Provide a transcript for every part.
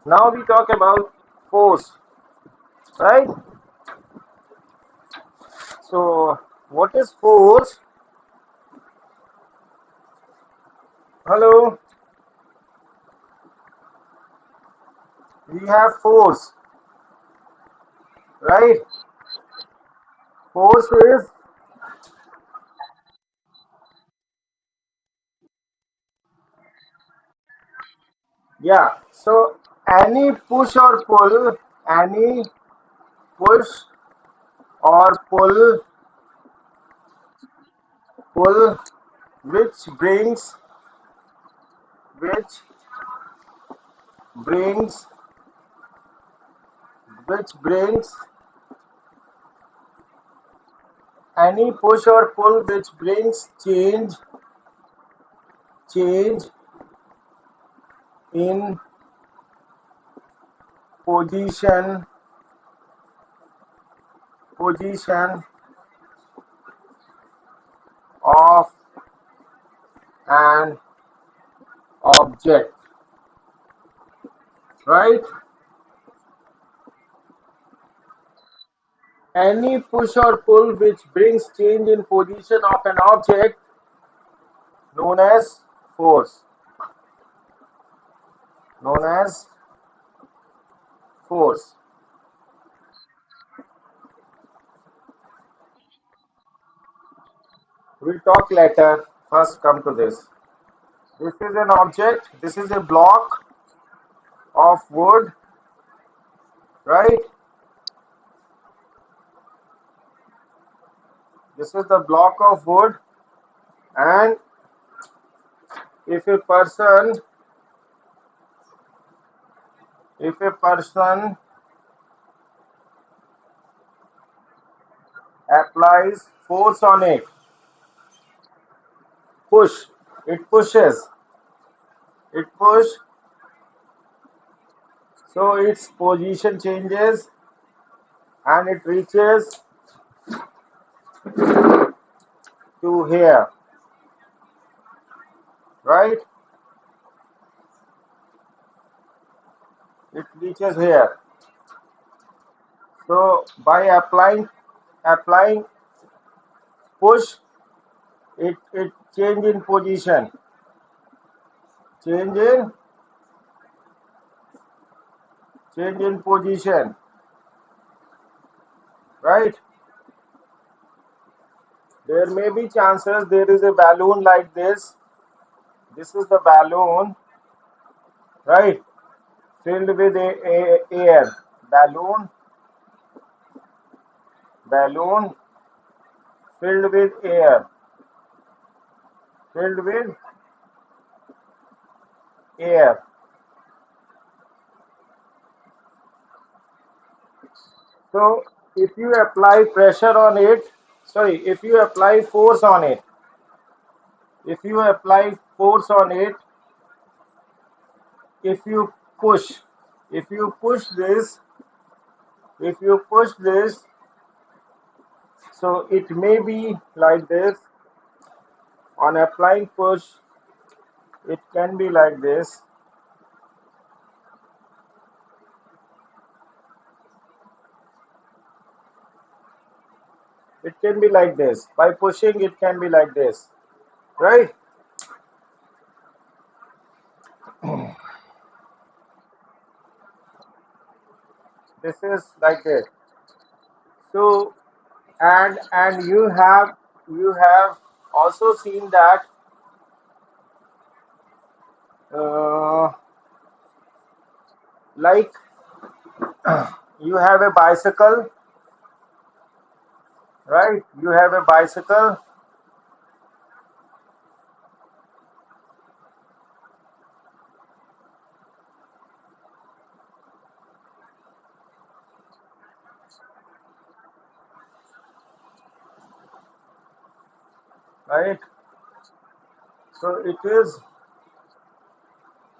Now we talk about force, right? So, what is force? Hello, we have force, right? Force is, yeah. So, any push or pull, any push or pull, which which brings, which brings any push or pull which brings change in position position of an object, right? Any push or pull which brings change in position of an object known as force, known as force. We'll talk later. First, come to this. This is an object. This is a block of wood, right? This is the block of wood, and if a person, if a person applies force on it, push, it pushes, it push, so its position changes and it reaches to here, right? It reaches here. So by applying push, it change in position, change in change in position, right? There may be chances there is a balloon like this. This is the balloon, right? Filled with air. Balloon filled with air. Filled with air. So if you apply pressure on it, sorry, if you apply force on it, if you apply force on it, if you push, if you push this, if you push this, so it may be like this. On applying push, it can be like this. It can be like this. By pushing, it can be like this, right? This is like this. So, and you have also seen that uh, like you have a bicycle, right? You have a bicycle, right? So it is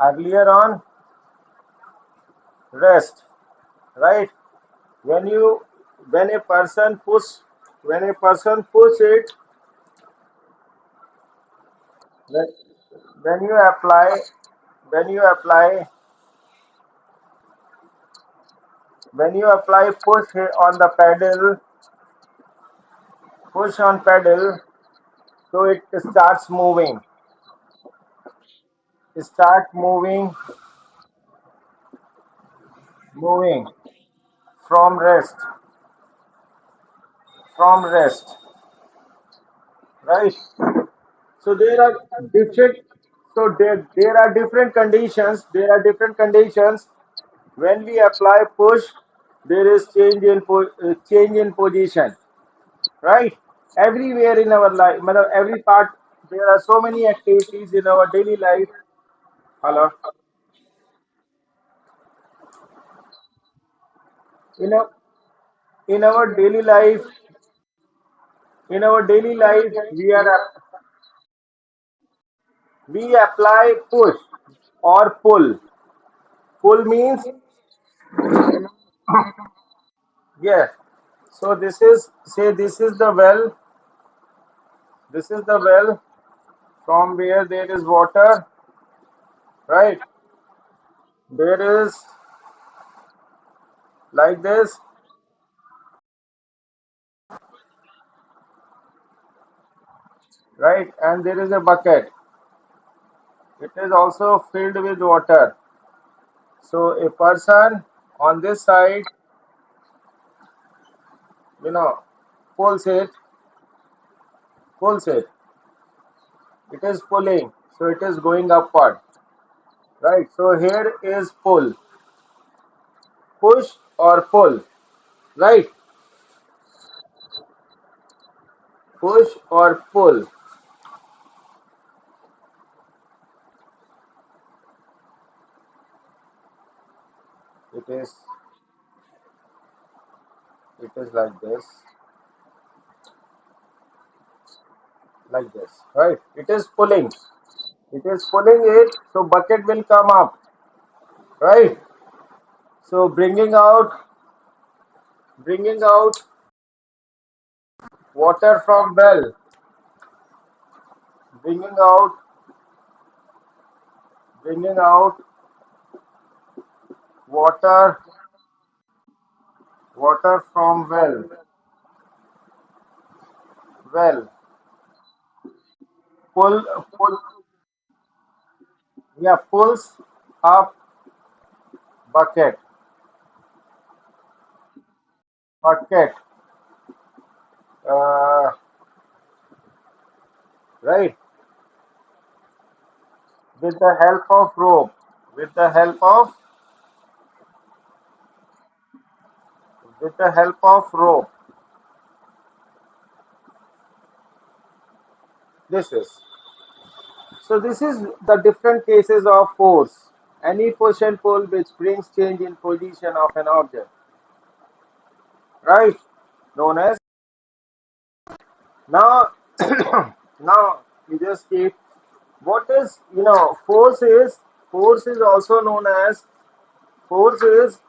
earlier on rest, right? When you when a person push it, when, when you apply when you apply when you apply push here on the pedal, push on pedal, so it starts moving. Start moving, moving from rest, from rest, right? So there are different. So there are different conditions. There are different conditions. When we apply push, there is change in position, right? Everywhere in our life, matlab every part, there are so many activities in our daily life. Hello, in our in our daily life, we apply push or pull. Pull means yes. So this is say this is the well from where there is water, right? There is like this, right? And there is a bucket. It is also filled with water. So a person on this side, you know, pulls it, pulls it. It is pulling, so it is going upward, right? So here is pull, push or pull, right? Push or pull. It is it is like this, right? It is pulling. It is pulling it, so bucket will come up, right? So bringing out water from well, bringing out, bringing out water, water from well, pull, pull, yeah, pulls up bucket, bucket, uh, right? With the help of rope, with the help of, with the help of rope. This is. So this is the different cases of force. Any push and pull which brings change in position of an object, right? Known as now. Now you just keep what is force is also known as force is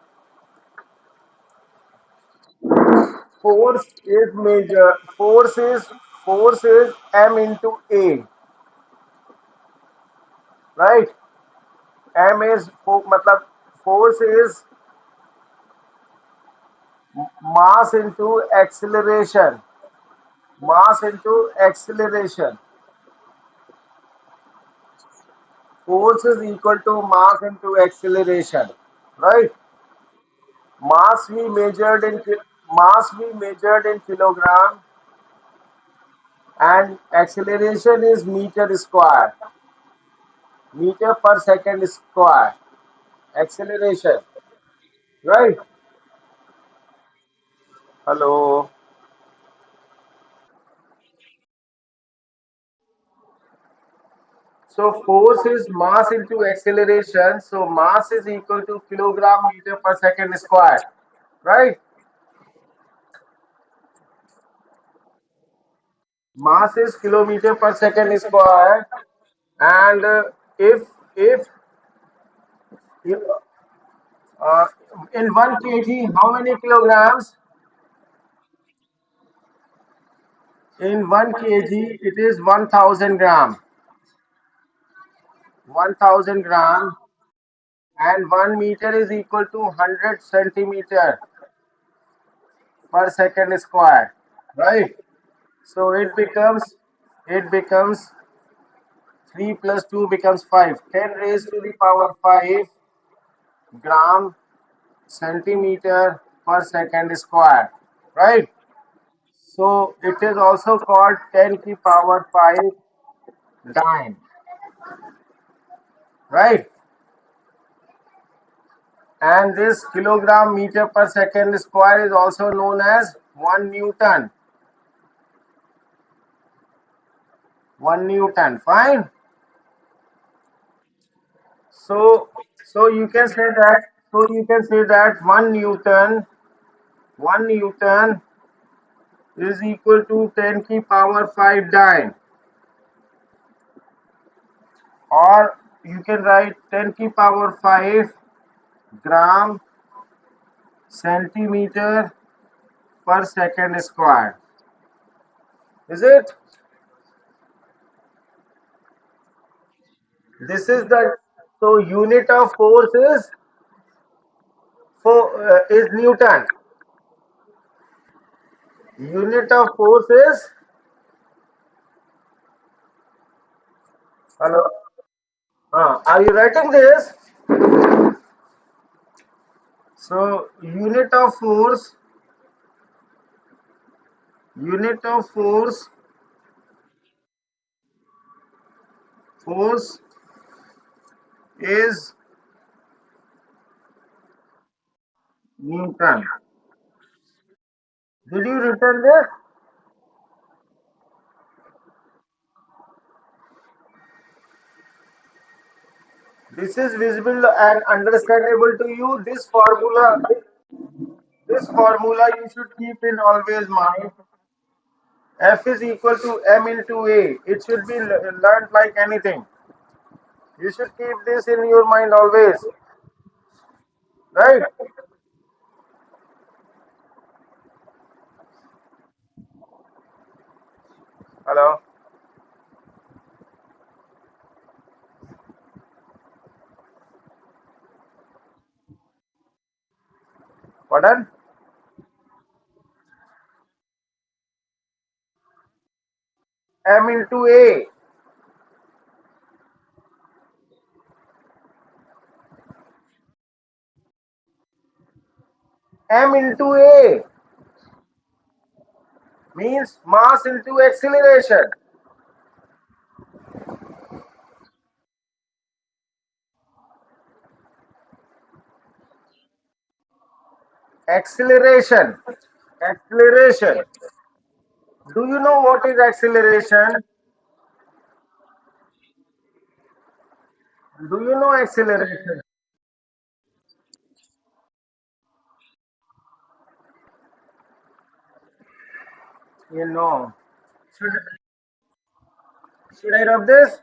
force is force is m into a, right? M is matlab force is mass into acceleration, mass into acceleration. Force is equal to mass into acceleration, right? Mass we measured in mass we measured in kilogram, and acceleration is meter square, meter per second square. Acceleration, right? Hello. So force is mass into acceleration. So mass is equal to kilogram meter per second square, right? Mass is kilometer per second square, and if you, uh, in 1 kg, how many kilograms? In 1 kg, it is 1,000 gram. 1,000 gram. and 1 meter is equal to 100 centimeter per second square, right? So it becomes 3 plus 2 becomes 5. 10 raised to the power 5 gram centimeter per second square, right? So it is also called 10 to power 5 dyne, right? And this kilogram meter per second square is also known as 1 Newton. 1 Newton, fine. So, so you can say that 1 Newton is equal to 10 की power 5 dyne, or you can write 10 की power 5 gram centimeter per second square. Is it? This is the so unit of force is Newton. Unit of force is hello. Are you writing this? So unit of force is Newton. Did you return this? This is visible and understandable to you. This formula you should keep in always mind. F is equal to m into A. It should be learned like anything. You should keep this in your mind always, right? Hello. Pardon? M into A. M into A means mass into acceleration. Acceleration. Acceleration. Do you know what is acceleration? Do you know acceleration? You know. Should, should I rub this?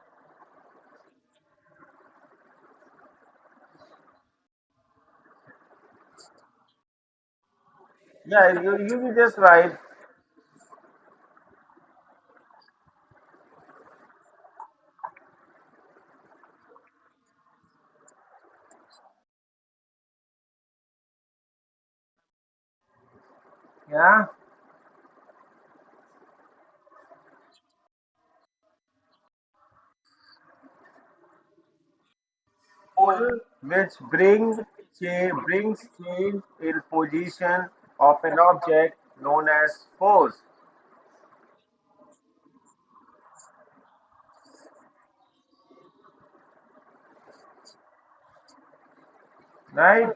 Yeah, you be just right. Yeah. Pull, which brings change in position of an object known as force. Right?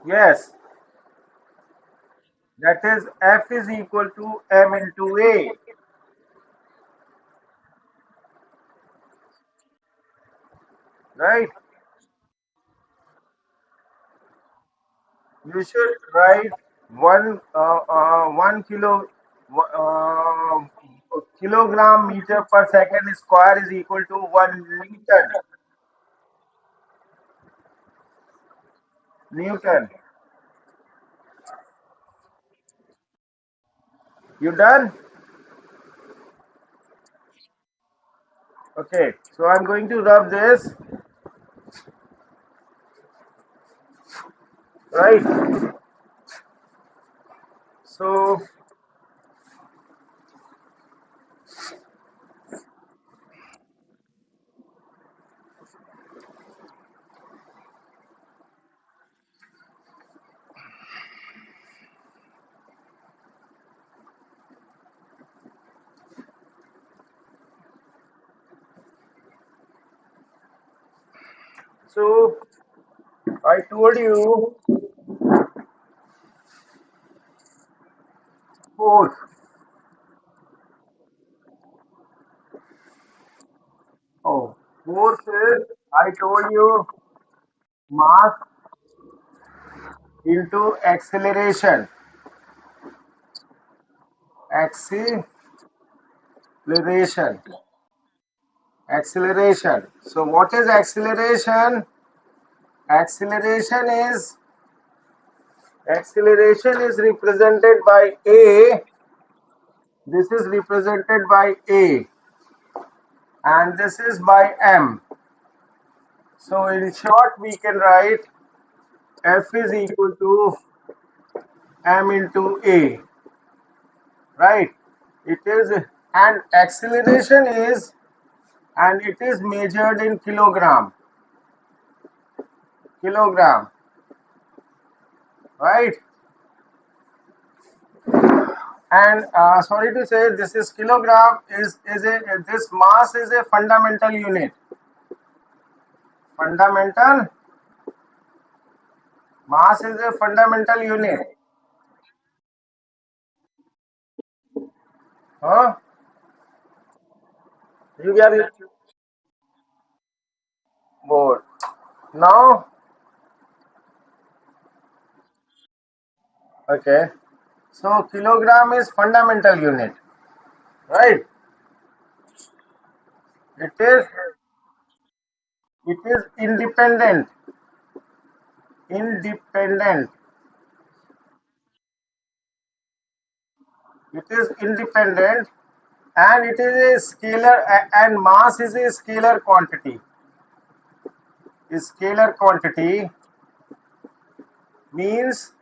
Yes. That is F is equal to M into A. Right? You should write 1 kilo. uh, kilogram meter per second square is equal to 1 Newton. Newton. You done? Okay. So I'm going to rub this, right? So so I told you force. Oh, force is, I told you, mass into acceleration. Acceleration. Acceleration. So what is acceleration? Acceleration is acceleration is represented by A. This is represented by A, and this is by M. So in short, we can write F is equal to M into A, right? It is, and acceleration is, and it is measured in kilogram, right? And sorry to say, this is kilogram is a, this mass is a fundamental unit. Fundamental mass is a fundamental unit. Huh? You are bored. Now, okay. So kilogram is fundamental unit, right? It is independent. Independent. It is independent, and it is a scalar, and mass is a scalar quantity. Scalar quantity means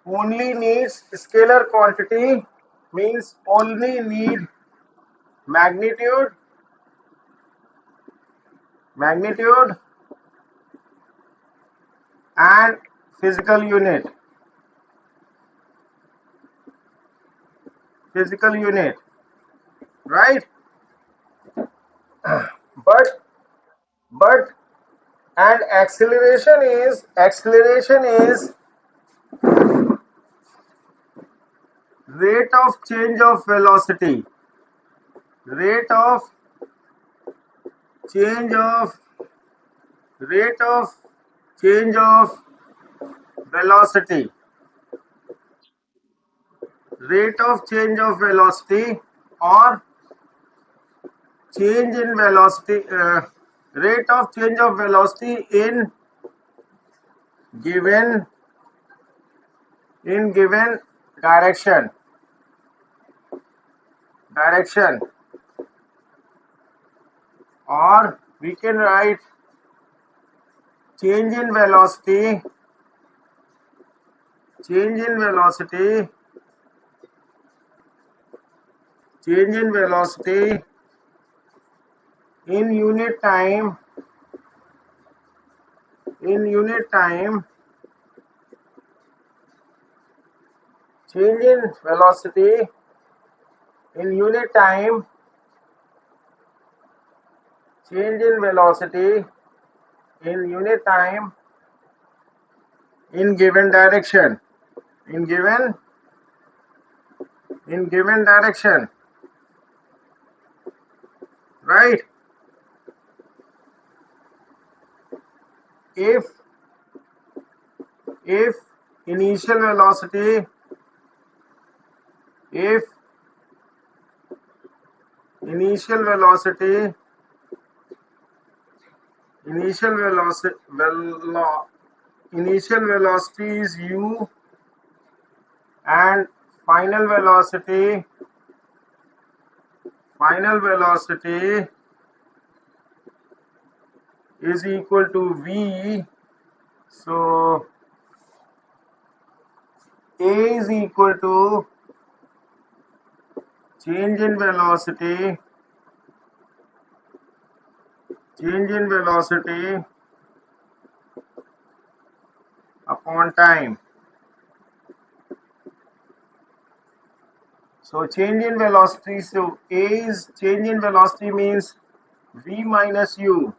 only needs scalar quantity means only need magnitude, magnitude and physical unit, physical unit, right? But but and acceleration is rate of change of velocity, rate of change of rate of change of velocity, rate of change of velocity, or change in velocity, rate of change of velocity in given given direction, direction, or we can write change in velocity, change in velocity, change in velocity in unit time, in unit time, change in velocity in unit time, change in velocity in unit time in given direction, in given direction, right? If if initial velocity, if initial velocity initial velocity initial velocity is u, and final velocity is equal to v. So a is equal to change in velocity upon time. So change in velocity, so a is change in velocity means v minus u,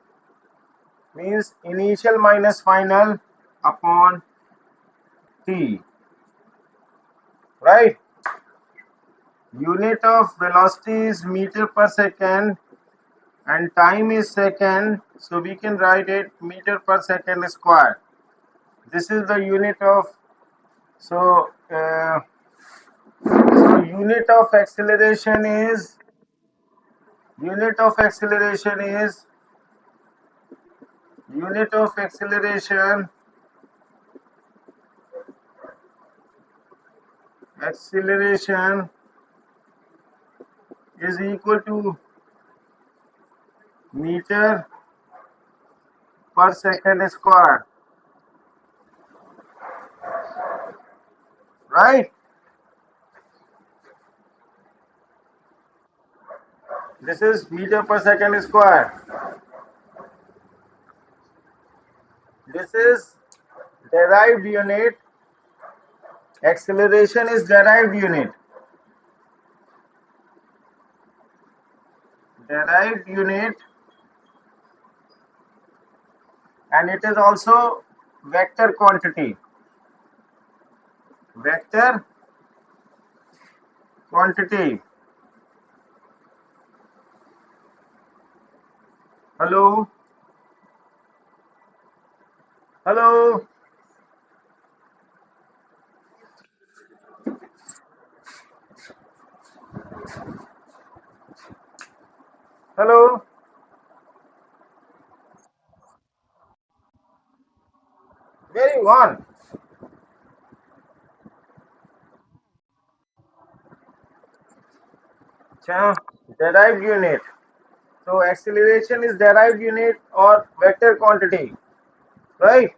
means initial minus final upon t, right? Unit of velocity is meter per second and time is second, so we can write it meter per second square. This is the unit of, so unit of acceleration is unit of acceleration is unit of acceleration is equal to meter per second square, right? This is meter per second square. This is derived unit. Acceleration is derived unit. Derived unit, and it is also vector quantity. Vector quantity. Hello? Hello? Hello? Where you gone? Derived unit. So acceleration is derived unit or vector quantity, right?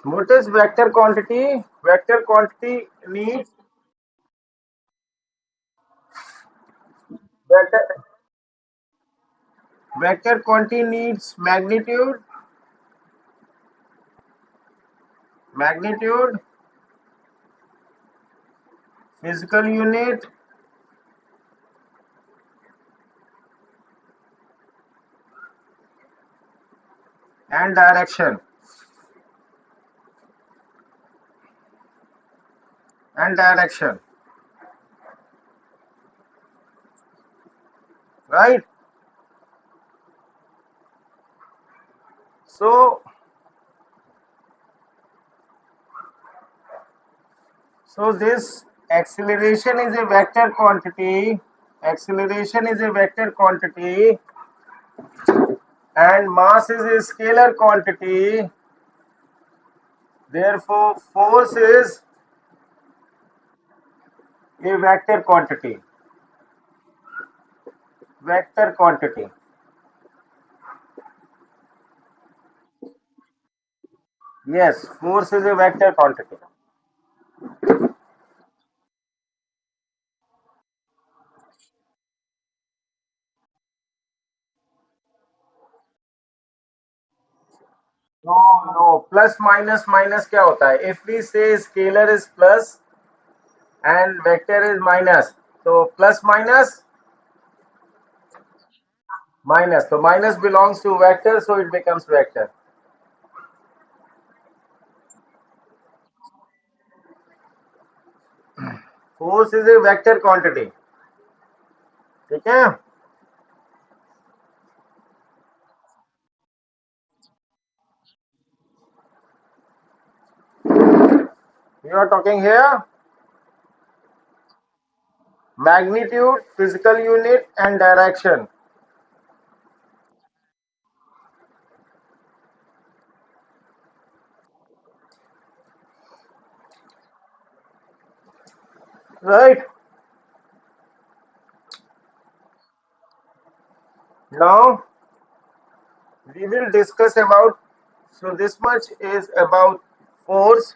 What is vector quantity? Vector quantity needs vector, vector quantity needs magnitude, physical unit, and direction. Right? So this acceleration is a vector quantity. Acceleration is a vector quantity, and mass is a scalar quantity. Therefore, force is a vector quantity. Vector quantity. Yes, force is a vector quantity. No, no, plus minus minus क्या होता है? If we say scalar is plus and vector is minus, so plus minus minus. So minus belongs to vector, so it becomes vector. Force is a vector quantity. ठीक है? You are talking here. Magnitude, physical unit, and direction. Right? Now we will discuss about. So this much is about force,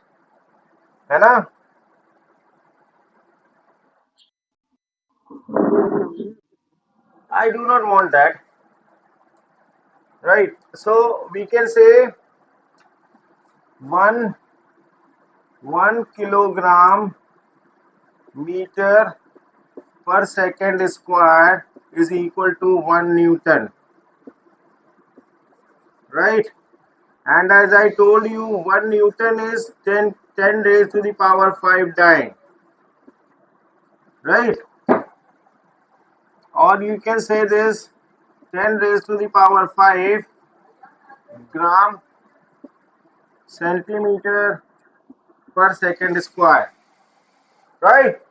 है ना? I do not want that. Right? So we can say one 1 kilogram meter per second square is equal to 1 Newton. Right? And as I told you, 1 Newton is 10 raised to the power 5 dyne. Right? Or you can say this 10 raised to the power 5 gram centimeter per second square. Right?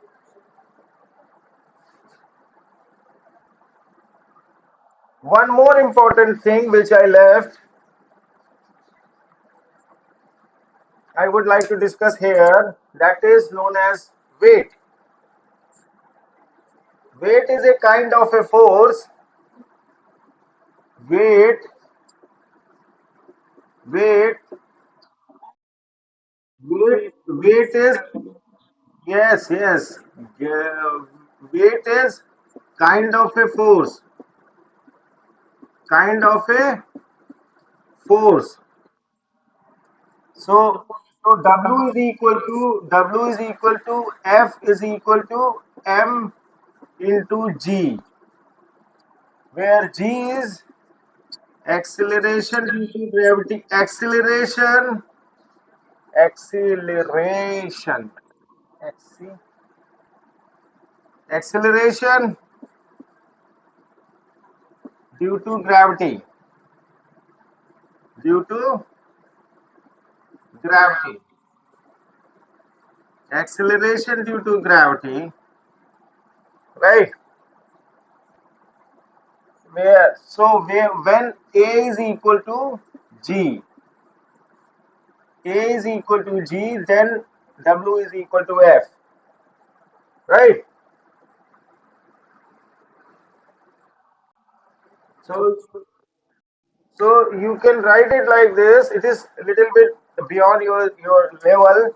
One more important thing which I left, I would like to discuss here, that is known as weight. Weight is a kind of a force. Weight, weight, weight is, yes, yes. Weight is kind of a force, kind of a force. So W is equal to F is equal to M into G, where G is acceleration due to gravity. Acceleration, acceleration due to gravity, due to gravity, acceleration due to gravity, right? Where when A is equal to G, A is equal to G, then W is equal to F, right? So so you can write it like this. It is a little bit beyond your level.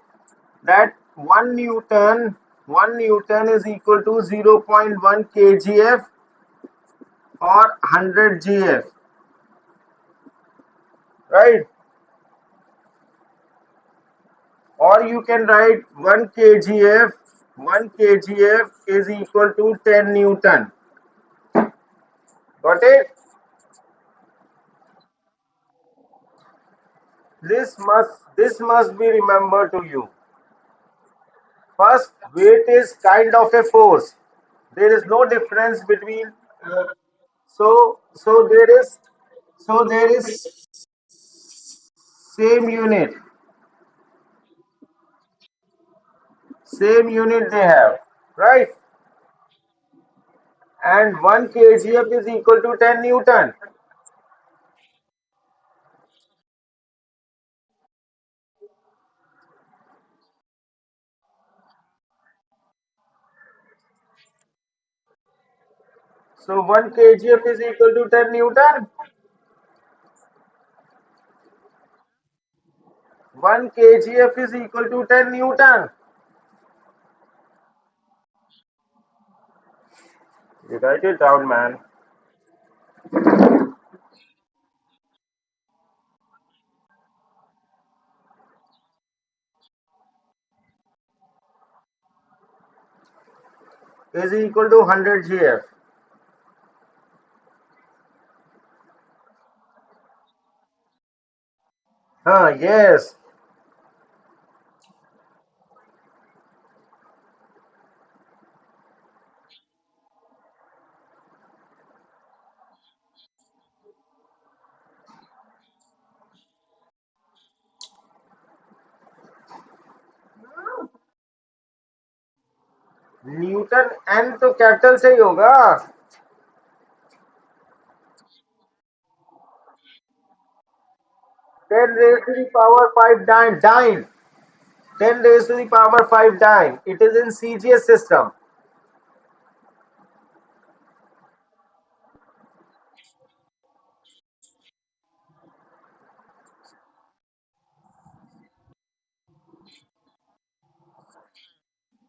That 1 Newton is equal to 0.1 kgf or 100 gf, right? Or you can write 1 kgf is equal to 10 Newton. Got it? This must be remembered to you. First, weight is kind of a force. There is no difference between. So there is same unit, same unit they have, right? And 1 kgf is equal to 10 Newton. So 1 kgf is equal to 10 Newton. 1 kgf is equal to 10 Newton. You write it down, man. Is equal to 100 gf. Yes. Newton N तो capital से ही होगा. 10 raised to the power 5 dyne. 10 raised to the power 5 dyne. It is in CGS system.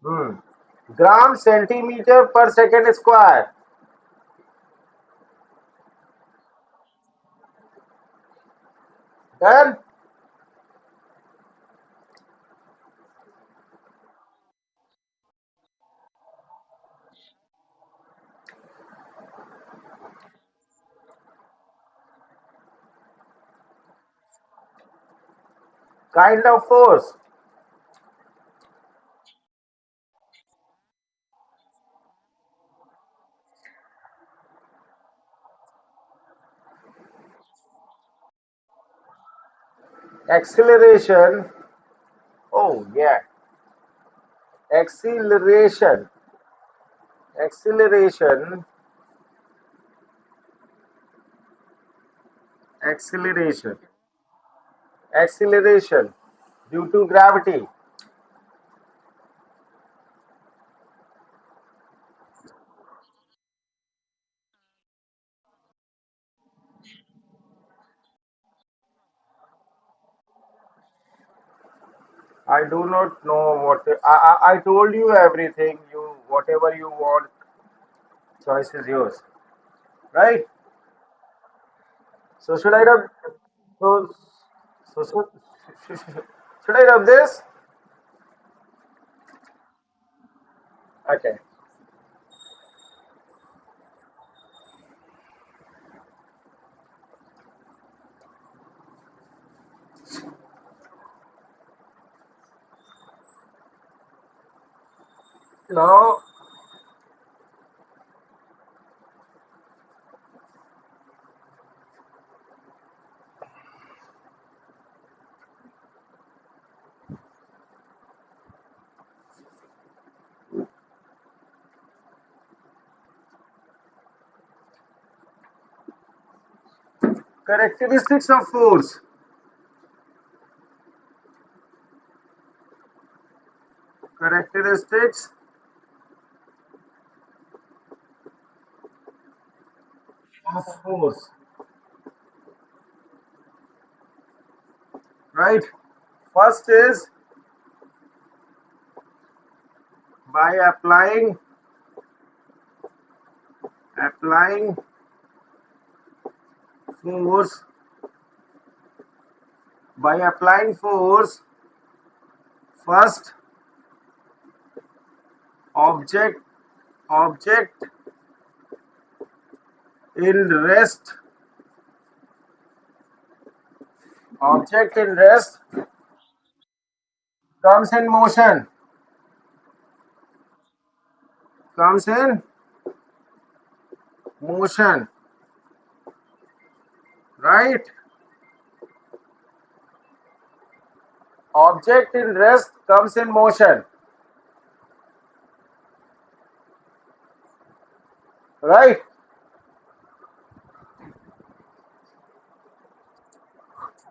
Hmm. Gram centimeter per second square. Then kind of force. Acceleration. Oh yeah. Acceleration. Acceleration. Acceleration. Acceleration. Due to gravity. I do not know what I told you everything. You whatever you want, choice is yours, right? So should I rub? So so should I rub this? Okay. Now characteristics of force. Characteristics of force. Right. First is by applying force by applying force. First object object in rest object in rest comes in motion comes in motion, right? Object in rest comes in motion, right?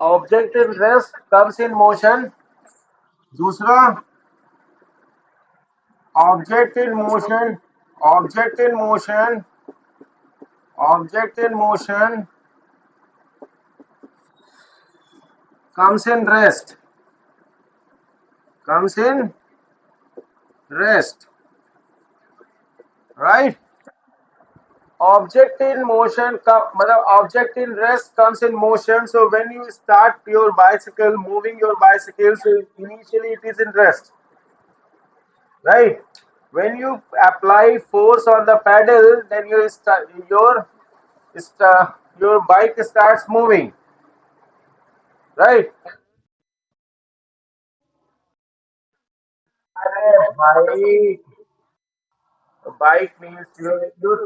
Object in rest comes in motion. दूसरा object in motion object in motion object in motion comes in rest comes in rest, right? Object in motion matlab object in rest comes in motion. So when you start your bicycle, moving your bicycle, so initially it is in rest, right? When you apply force on the pedal, then your bike starts moving, right? अरे भाई, bike means your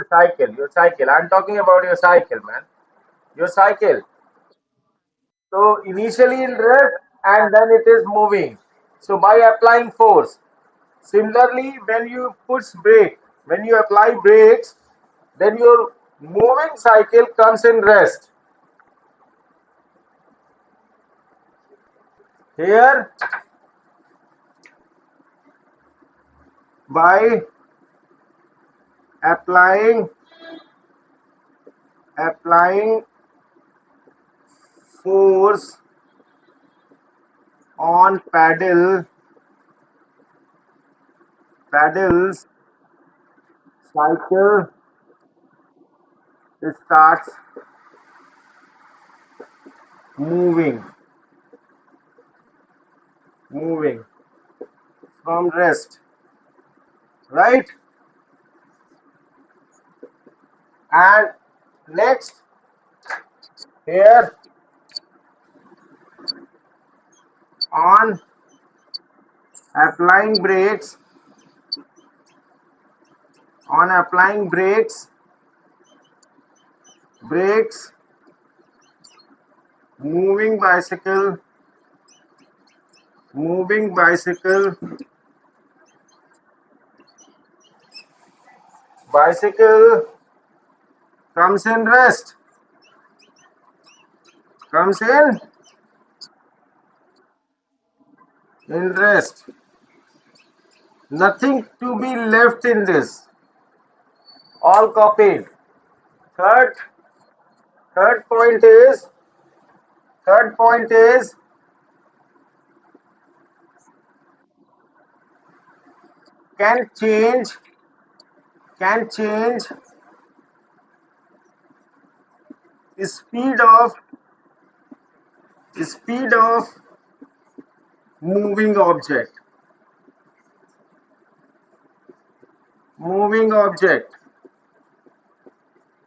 cycle. I'm talking about your cycle, man. Your cycle. So initially in rest and then it is moving. So by applying force. Similarly, when you push brake, when you apply brakes, then your moving cycle comes in rest. Here, by applying applying force on paddles, cycle starts moving moving from rest, right? And next, here, on applying brakes, on applying brakes, moving bicycle moving bicycle bicycle comes in rest, comes in rest. Nothing to be left in this, all copied. third third point is third point is can change can change speed of speed of moving object, moving object,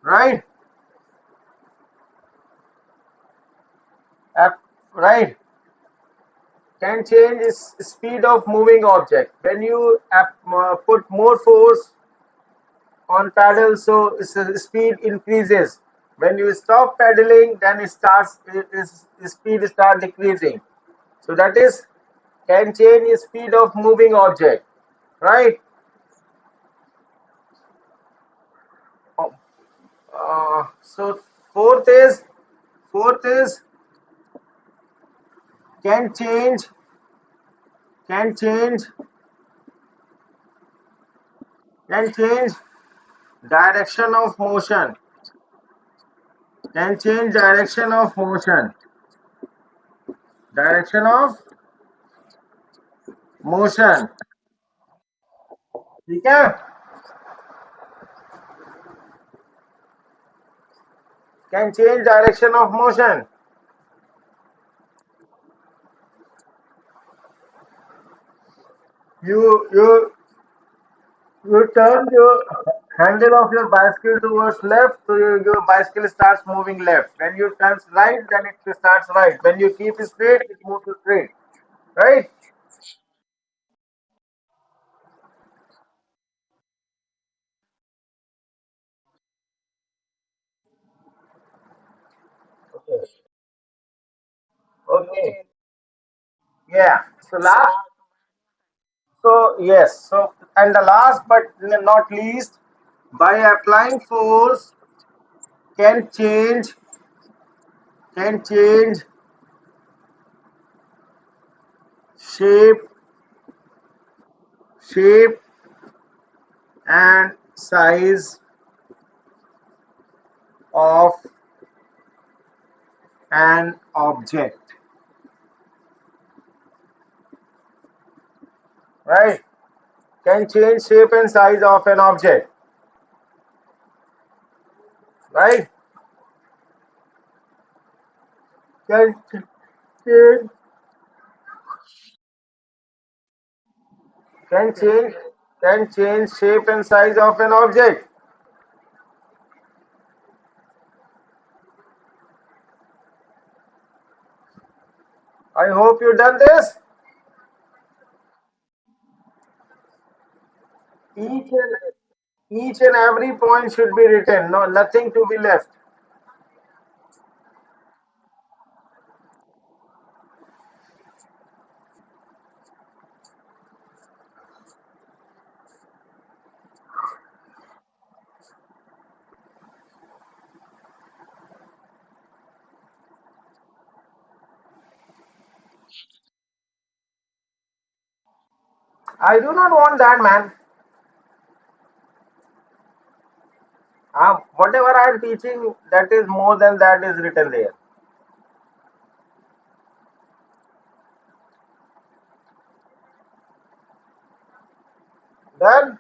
right? Right, can change speed of moving object. When you put more force on paddle, so speed increases. When you stop paddling, then it starts speed start decreasing. So that is can change speed of moving object, right? So fourth is can change can change can change direction of motion, can change direction of motion, ठीक है? Can change direction of motion. You turn your handle of your bicycle towards left, so your bicycle starts moving left. When you turn right, then it starts right. When you keep it straight, it moves straight, right? Okay. Yeah. So yes. So and the last but not least, by applying force can change can change shape shape and size of an object, right? Can change shape and size of an object, right? Can change can change can change shape and size of an object. I hope you done this. Each and each and every point should be written. No, nothing to be left. I do not want that, man. Whatever I am teaching, that is more than that is written there. Then,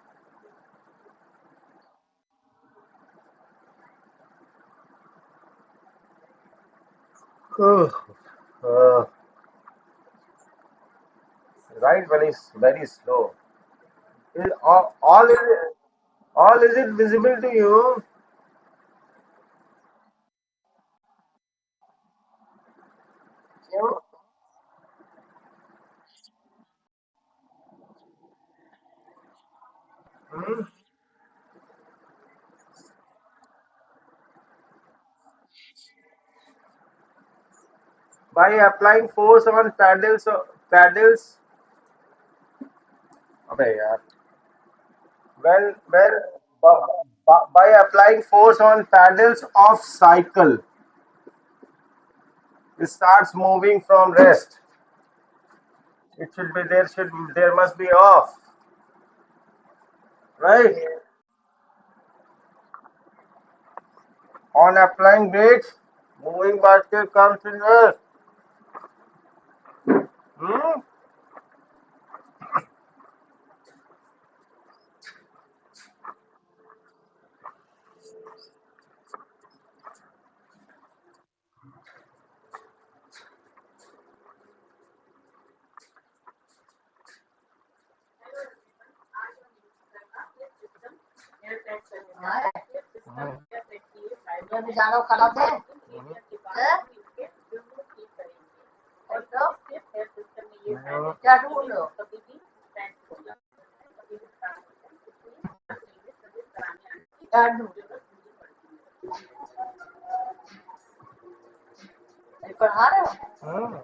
uh, right one is very slow. Is all is it visible to you? You- hmm? By applying force on paddles. अबे यार. By applying force on paddles of cycle, it starts moving from rest. It should be there must be off, right? On applying brakes, moving basket comes in rest. Hmm? Hmm.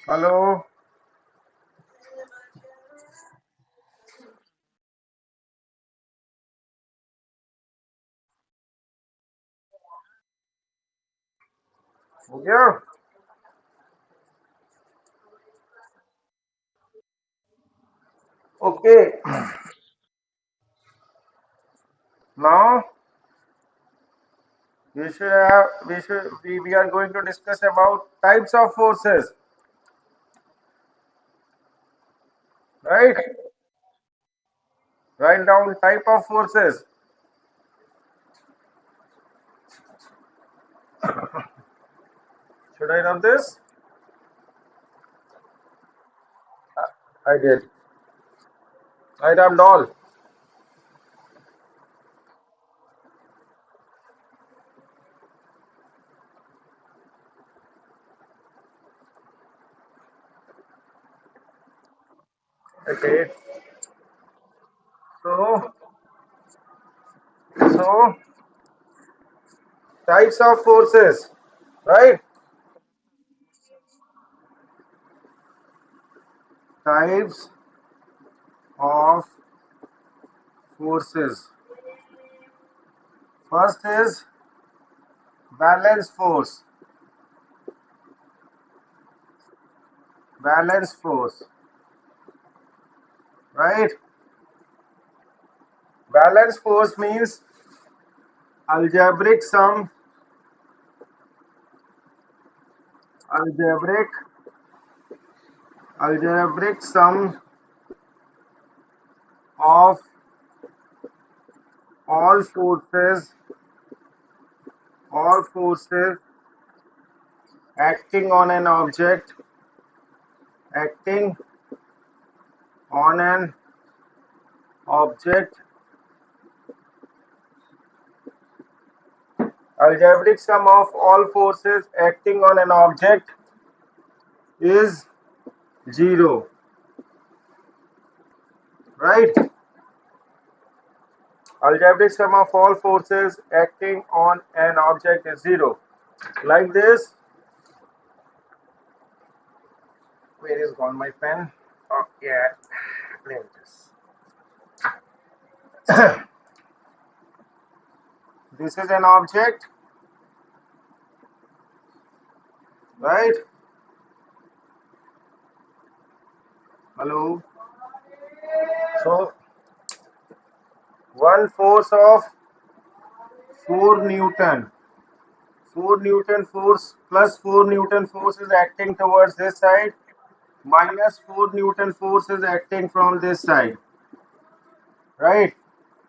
Hello. Yeah. Okay. Now we are going to discuss about types of forces, right? Write down type of forces. Should I run this? I did. I rammed all. Okay. So so types of forces, right? Types of forces. First is balance force. Balance force, right? Balance force means algebraic sum, algebraic, algebraic sum of all forces, all forces acting on an object, acting on an object. Algebraic sum of all forces acting on an object is zero, right? Algebraic sum of all forces acting on an object is zero. Like this, where is gone my pen? Oh yeah, there it is. This is an object, right? Hello. So one force of 4 Newton. 4 Newton force plus 4 Newton force is acting towards this side, minus 4 Newton force is acting from this side, right?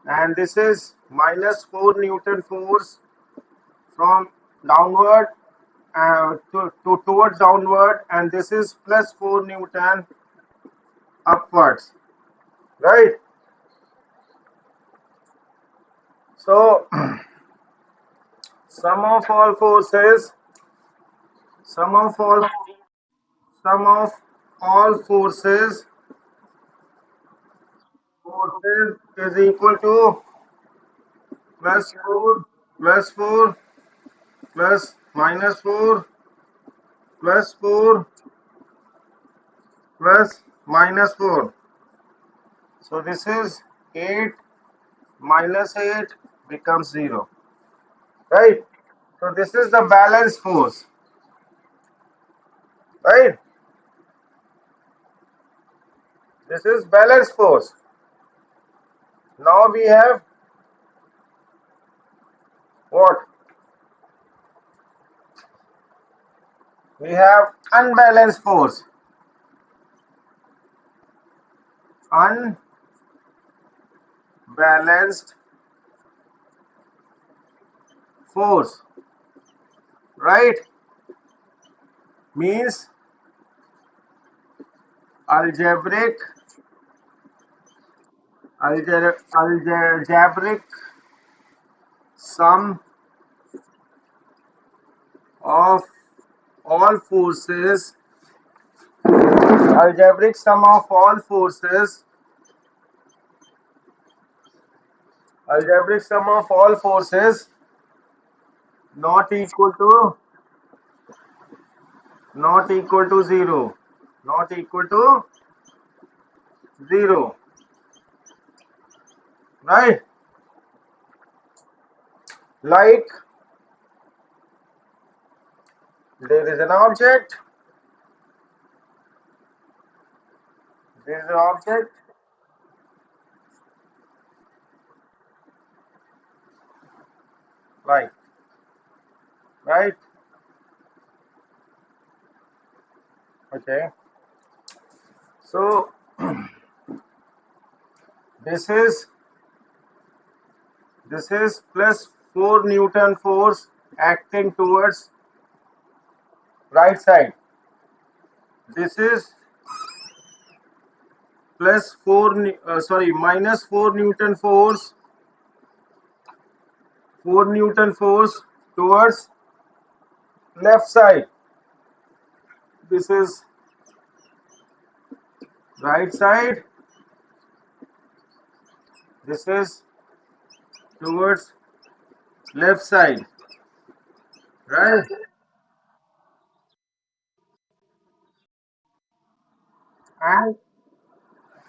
And this is minus 4 Newton force from downward towards downward, and this is plus 4 Newton upwards, right? So sum of all forces, sum of all sum of all forces is equal to plus 4 plus 4 plus minus 4 plus 4 plus minus 4. So this is 8 minus 8 becomes 0, right? So this is the balance force, right? This is balance force. Now we have what? We have unbalanced force. Unbalanced force, right? Means algebraic sum of all forces, algebraic sum of all forces, algebraic sum of all forces not equal to 0, not equal to 0, right? Like there is an object, there is an object, like, right? Okay. So this is plus 4 Newton force acting towards right side. This is plus 4 minus 4 Newton force, 4 Newton force towards left side. This is right side, this is towards left side, right? And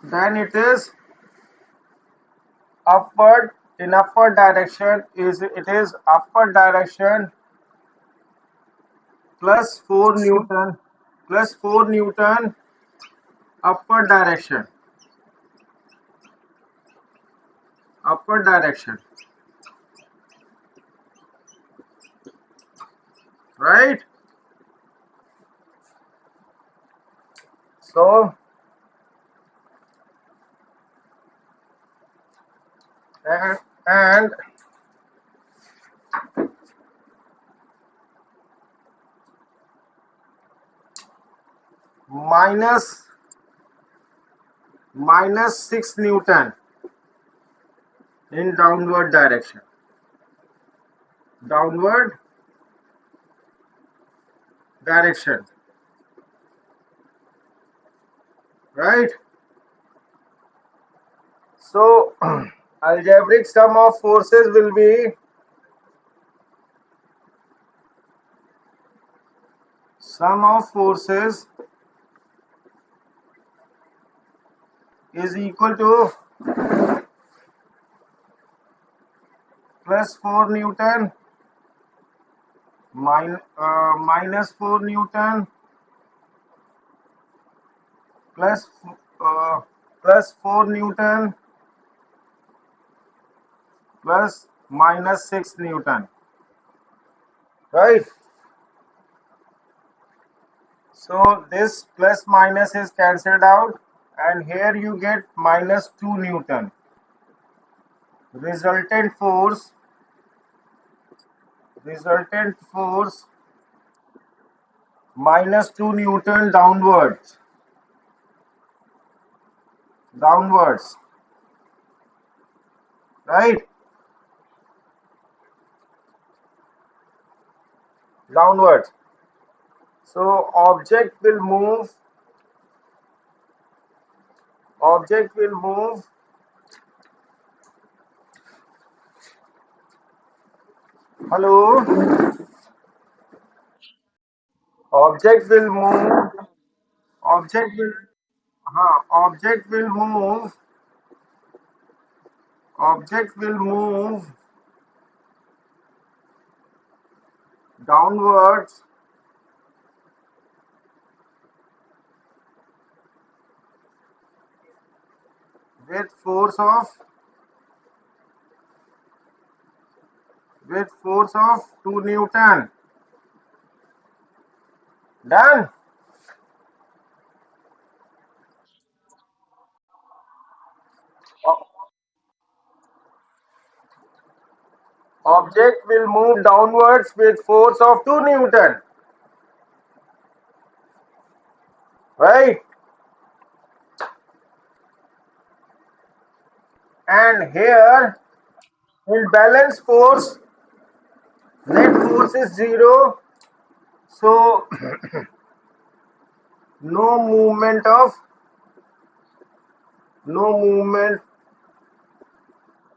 then it is upward, in upward direction, it is upward direction plus 4 Newton, plus 4 Newton upward direction, upward direction, right? So and minus 6 Newton in downward direction, downward direction, right? So algebraic sum of forces will be sum of forces is equal to plus 4 Newton minus 4 Newton plus uh, plus 4 Newton plus minus 6 Newton, right? So this plus minus is cancelled out, and here you get minus 2 Newton. Resultant force minus 2 Newton downwards, right? Downwards. So object will move, hello, object will move, object will, object will move, object will move downwards with force of 2 Newton. Done. Object will move downwards with force of 2 Newton, right? And here in balance force, net force is 0, so no movement of no movement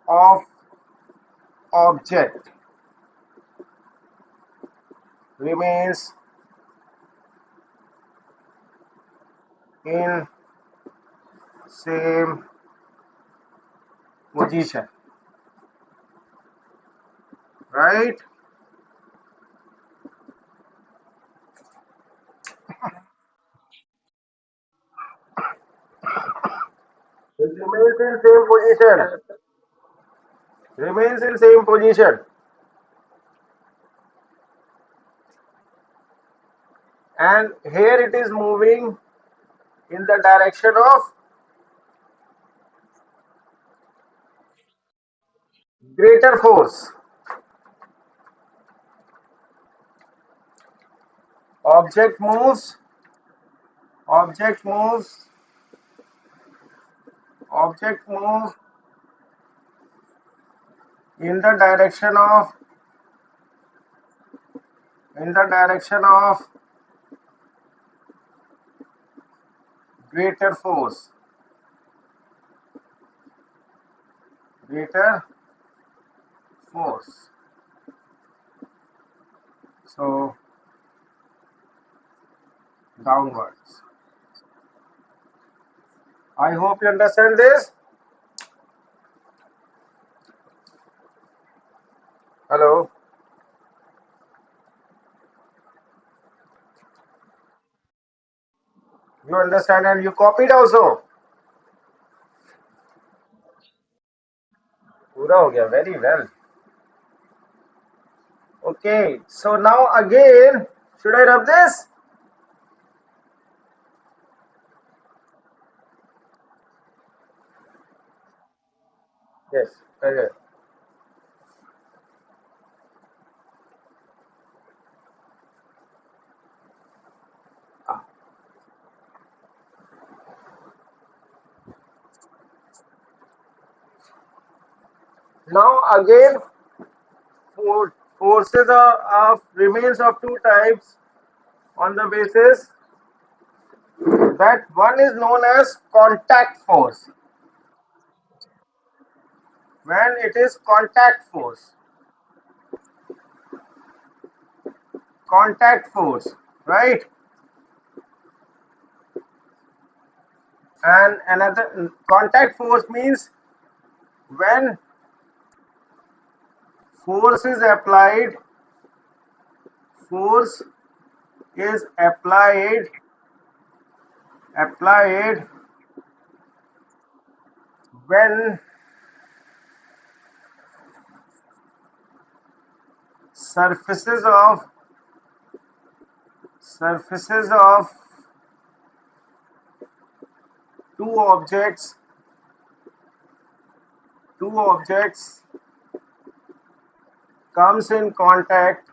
of object remains in same position, right? It remains in same position. Remains in same position. And here it is moving in the direction of greater force. Object moves, object moves, object moves in the direction of greater force, greater force. So downwards. I hope you understand this. Hello. You understand and you copied also. पूरा हो गया. Very well. Okay. So now again, should I rub this? Yes. Okay. Now again, forces are remains of two types on the basis that one is known as contact force. When it is contact force, right? And another contact force means when force is applied, force is applied when surfaces of surfaces of two objects two objects comes in contact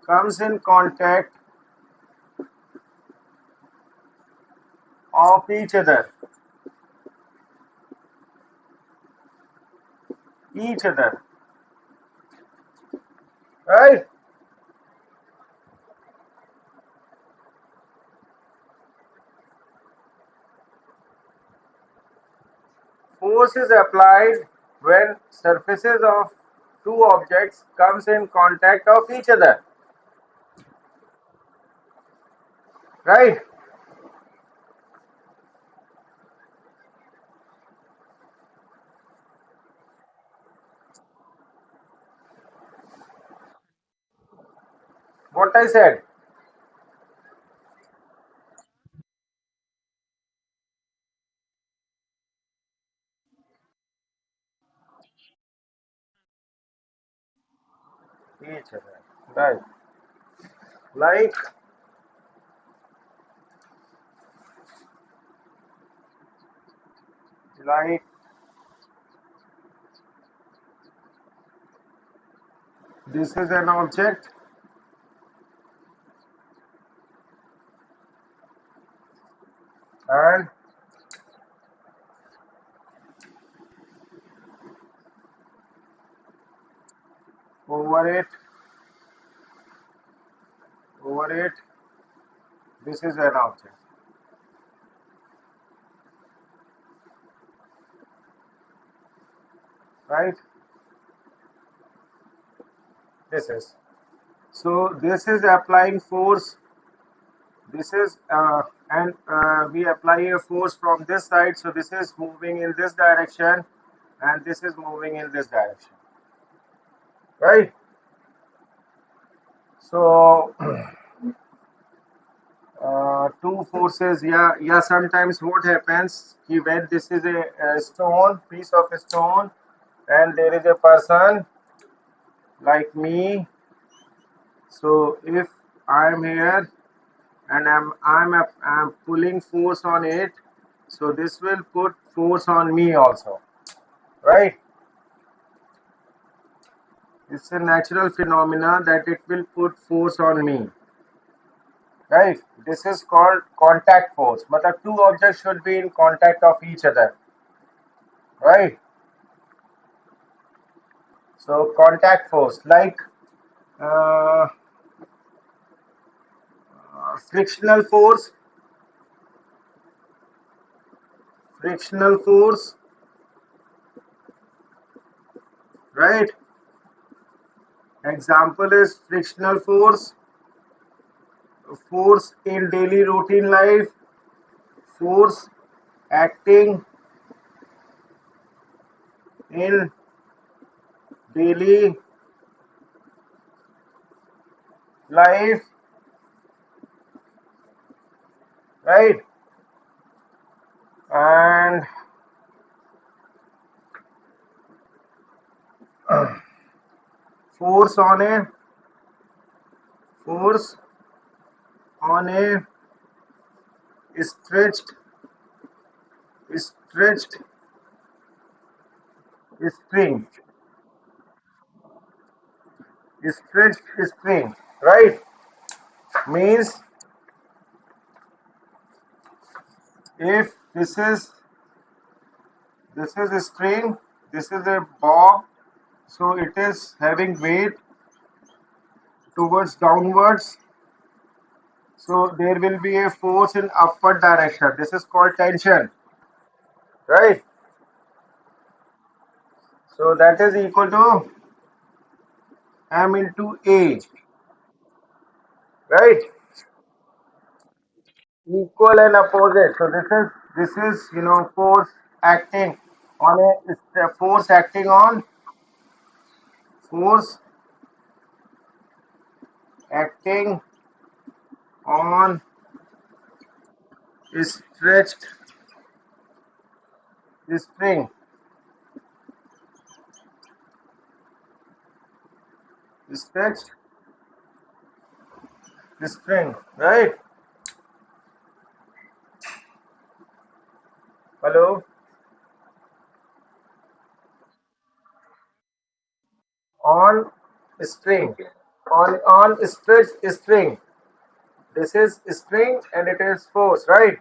comes in contact of each other, right? Force is applied when surfaces of two objects comes in contact of each other, right? What I said. Each other, right? like like this is an object and over it over it this is an object, right? This is so this is applying force. This is and we apply a force from this side, so this is moving in this direction and this is moving in this direction, right? So two forces, yeah, sometimes what happens when this is a stone piece of a stone and there is a person like me. So if I'm here and I'm pulling force on it, so this will put force on me also, right? It's a natural phenomena that it will put force on me, right? This is called contact force. But the two objects should be in contact of each other, right? So contact force like uh, frictional force, frictional force, right? Example is frictional force, force in daily routine life, force acting in daily life, right? And force on a force on a stretched stretched string, stretched string, right? Means if this is a string, this is a bob, so it is having weight towards downwards, so there will be a force in upward direction. This is called tension, right? So that is equal to m into a, right? equal and opposite. So this is force acting on a force acting on force acting on stretched string stretched string, right? Hello. On string, on stretched string. This is string and it is force, right?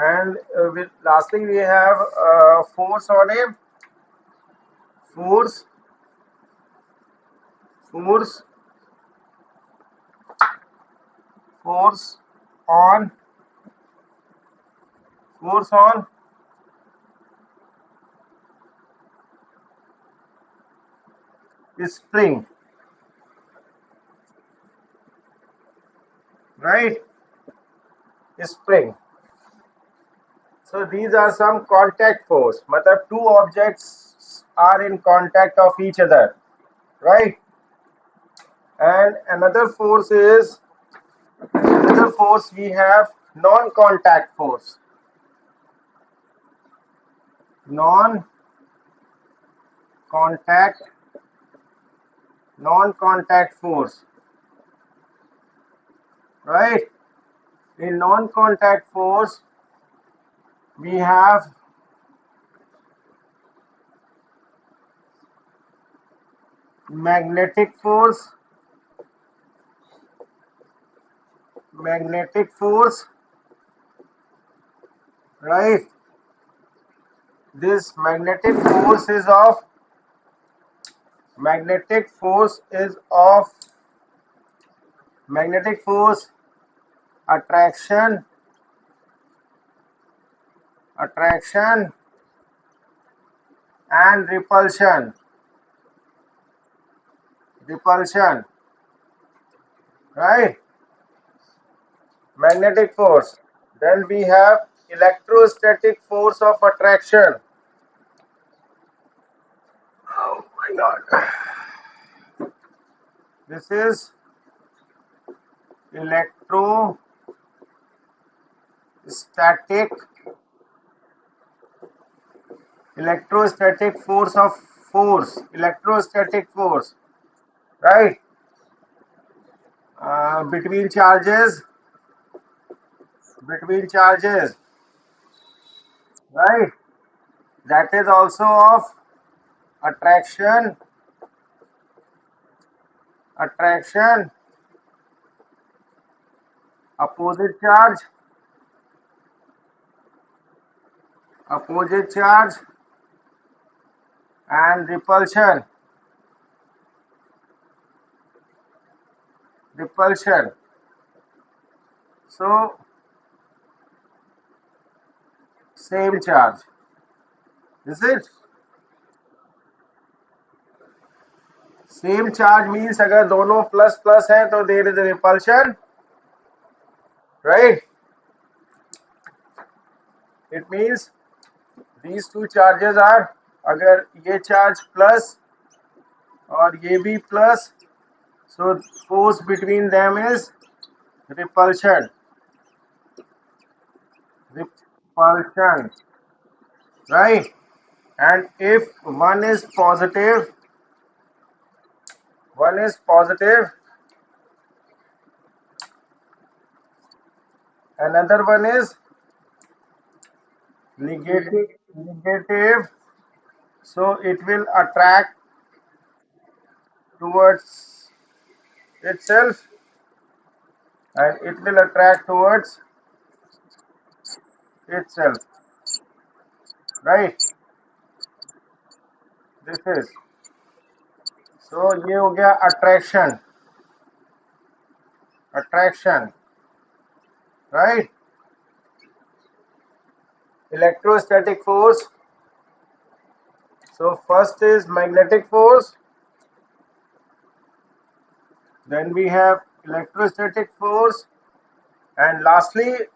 And lastly we have force on a force force force on force on spring, right? Spring. So these are some contact force. Matlab two objects are in contact of each other, right? And another force we have non-contact force. Non-contact non-contact force, right? In non-contact force we have magnetic force, magnetic force, right? This magnetic force is of magnetic force attraction attraction and repulsion, right? Magnetic force. Then we have electrostatic force of attraction. Oh my god. This is electrostatic electrostatic force of electrostatic force, right? Between charges, between charges, right? That is also of attraction, attraction, opposite charge, opposite charge, and repulsion, repulsion. So same charge. Is it? Same charge means अगर दोनों plus plus है तो there is repulsion, right? It means these two charges are, अगर ये charge plus और ये भी plus, so force between them is repulsion, repulsion, right? And if one is positive, another one is negative, so it will attract towards itself and it will attract towards itself, right? This is, so ये हो गया attraction, attraction, right? electrostatic force. So first is magnetic force, then we have electrostatic force, and lastly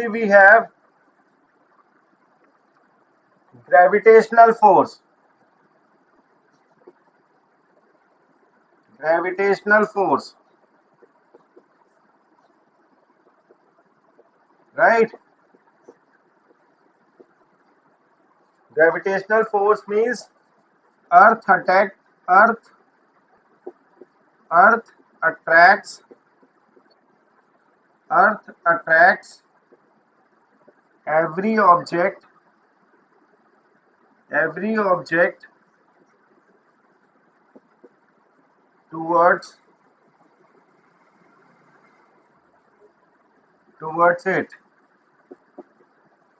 we have gravitational force. Gravitational force, right? Gravitational force means earth attack earth earth attracts earth attracts every object every object towards it,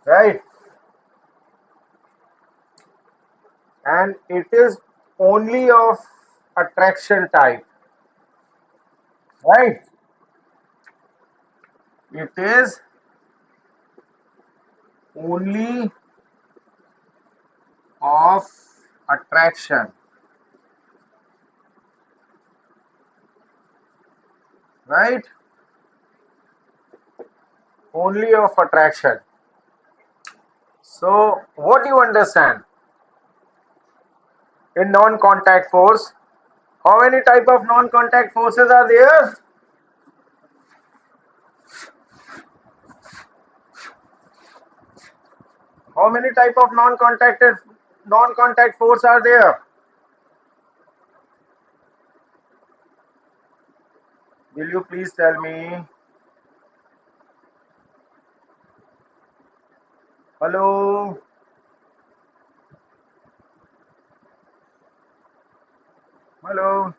right? And it is only of attraction type, right? It is only of attraction, right? Only of attraction. So what do you understand in non-contact force? How many type of non-contact forces are there? How many type of non-contact force are there? Will you please tell me? Hello? Hello?